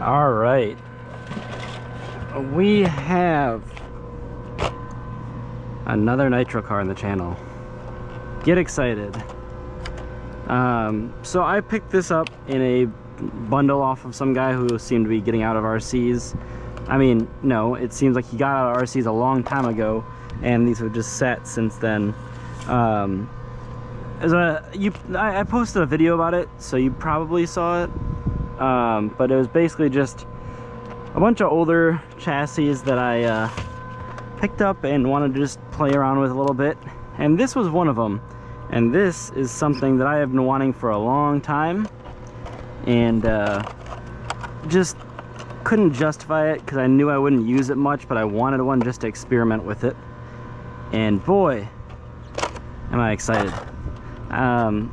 All right, we have another nitro car in the channel. Get excited. So I picked this up in a bundle off of some guy who seemed to be getting out of RCs. I mean, no, it seems like he got out of RCs a long time ago, and these have just sat since then. I posted a video about it, so you probably saw it. But it was basically just a bunch of older chassis that I picked up and wanted to just play around with a little bit. And this was one of them. And this is something that I have been wanting for a long time. And just couldn't justify it because I knew I wouldn't use it much, but I wanted one just to experiment with it. And boy, am I excited. I'm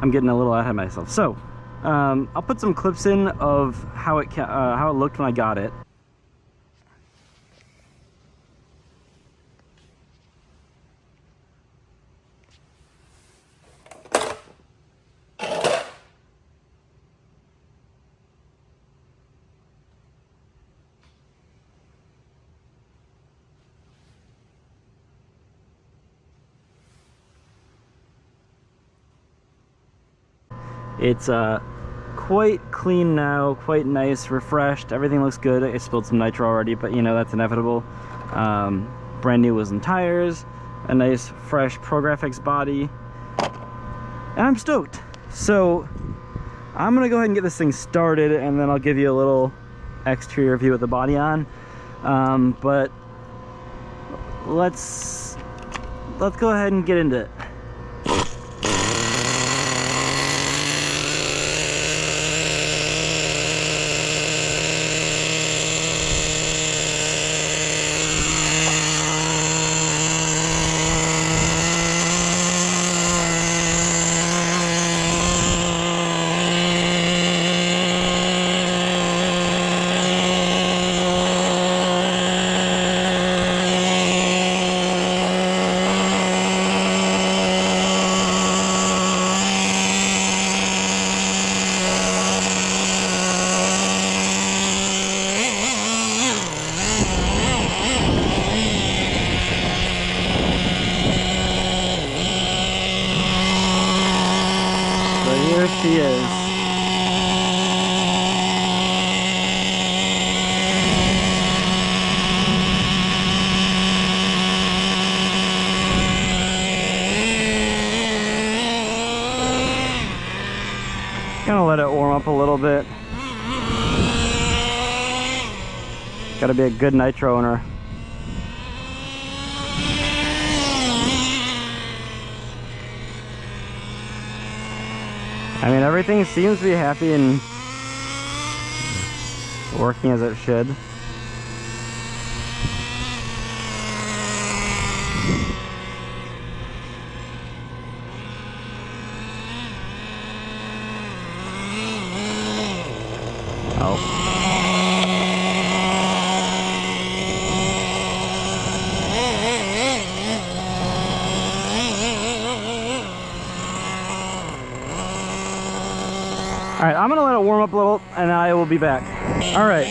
getting a little ahead of myself. So I'll put some clips in of how it looked when I got it. It's quite clean now, quite nice, refreshed. Everything looks good. I spilled some nitro already, but you know, that's inevitable. Brand new wheels and tires, a nice fresh Pro Graphics body, and I'm stoked. So I'm gonna go ahead and get this thing started, and then I'll give you a little exterior view with the body on. But let's go ahead and get into it. Here she is. Gonna let it warm up a little bit. Gotta be a good nitro owner. I mean, everything seems to be happy and working as it should. Oh. All right, I'm gonna let it warm up a little and I will be back. All right.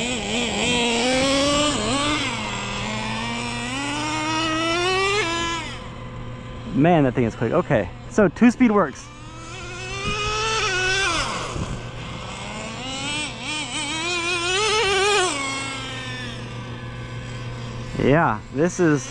Man, that thing is quick. Okay, so 2-speed works. Yeah, this is...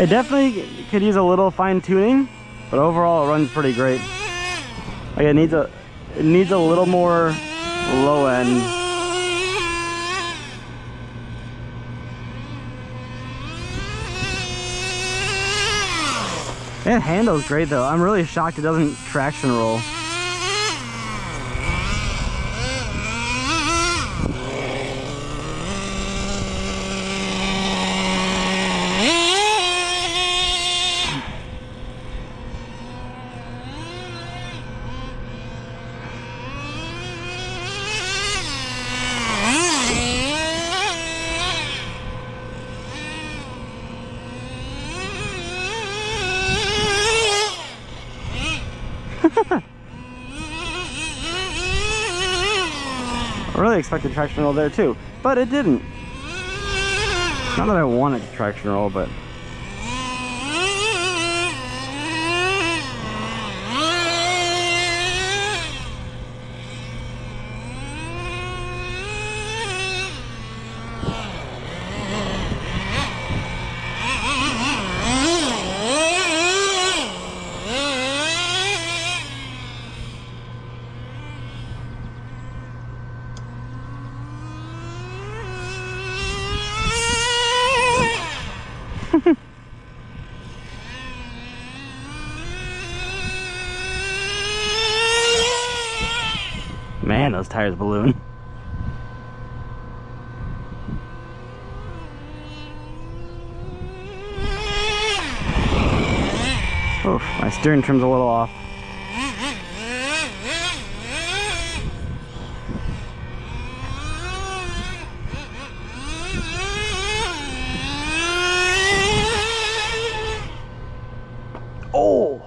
It definitely could use a little fine tuning, but overall it runs pretty great. Like it needs a little more low end. It handles great though. I'm really shocked it doesn't traction roll. I really expected traction roll there too, but it didn't. Not that I wanted to traction roll, but man, those tires balloon. Oh, my steering trim's a little off. Oh!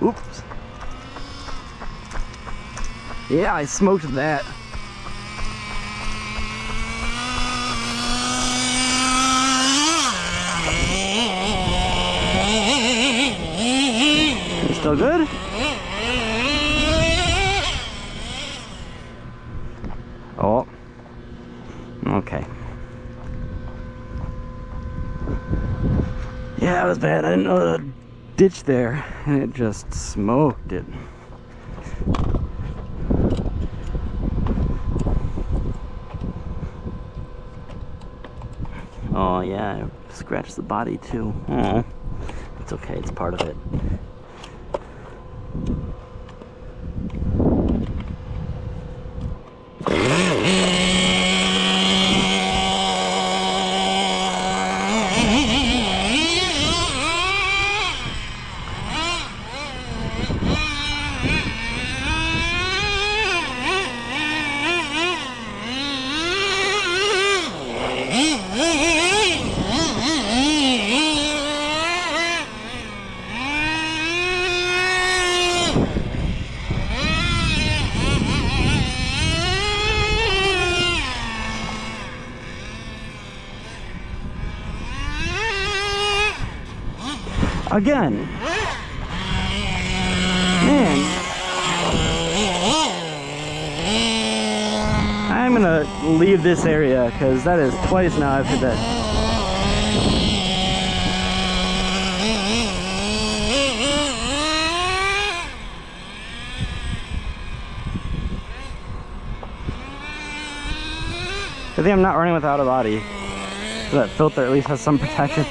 Oops. Yeah, I smoked that. Still good? Oh. Okay. Yeah, that was bad. I didn't know the ditch there, and it just smoked it. Oh yeah, I scratched the body too. Oh, it's okay, it's part of it. Again. Man. I'm gonna leave this area because that is twice now I've hit that. I think I'm not running without a body. So that filter at least has some protection.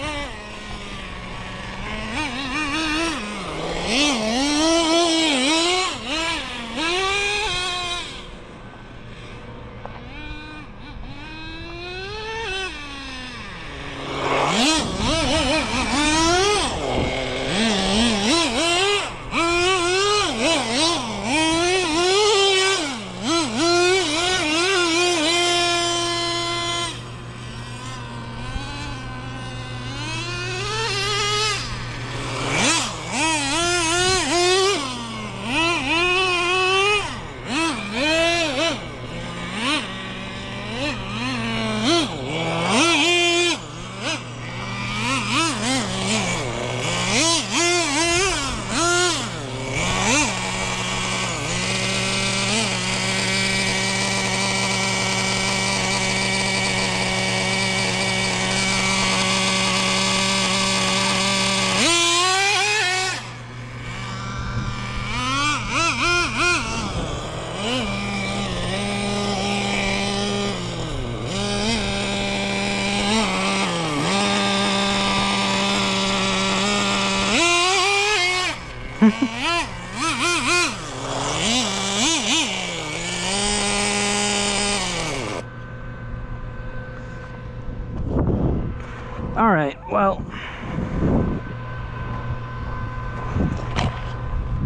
All right, well,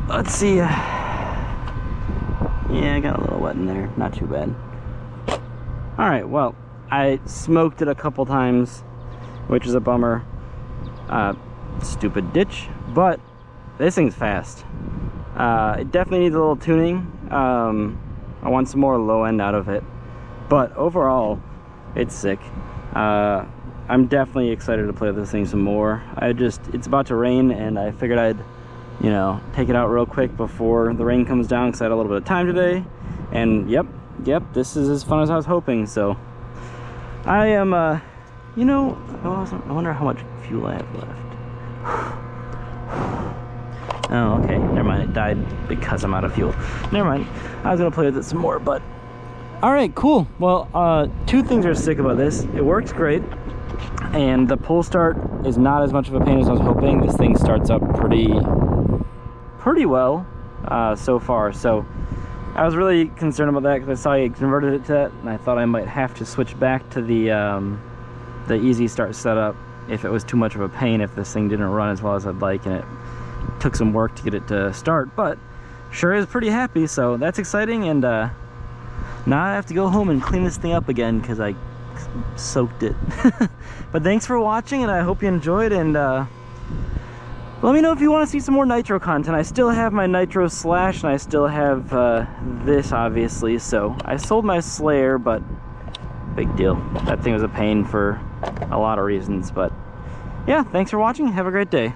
let's see. Yeah, I got a little wet in there, not too bad. All right, well, I smoked it a couple times, which is a bummer. Stupid ditch, but this thing's fast. It definitely needs a little tuning. I want some more low end out of it, but overall, it's sick. I'm definitely excited to play with this thing some more. It's about to rain, and I figured I'd, you know, take it out real quick before the rain comes down, because I had a little bit of time today. And yep, this is as fun as I was hoping. So I am, you know, I wonder how much fuel I have left. Oh, okay, never mind, it died because I'm out of fuel. Never mind, I was gonna play with it some more, but all right, cool. Well, two things are sick about this. It works great, and the pull start is not as much of a pain as I was hoping. This thing starts up pretty well so far. So I was really concerned about that because I saw you converted it to that, and I thought I might have to switch back to the easy start setup if it was too much of a pain, if this thing didn't run as well as I'd like, and it took some work to get it to start. But sure is pretty happy, so that's exciting. And now I have to go home and clean this thing up again because I soaked it. But thanks for watching, and I hope you enjoyed, and let me know if you want to see some more Nitro content. I still have my Nitro Slash, and I still have this, obviously. So I sold my Slayer, but big deal. That thing was a pain for a lot of reasons. But yeah, thanks for watching. Have a great day.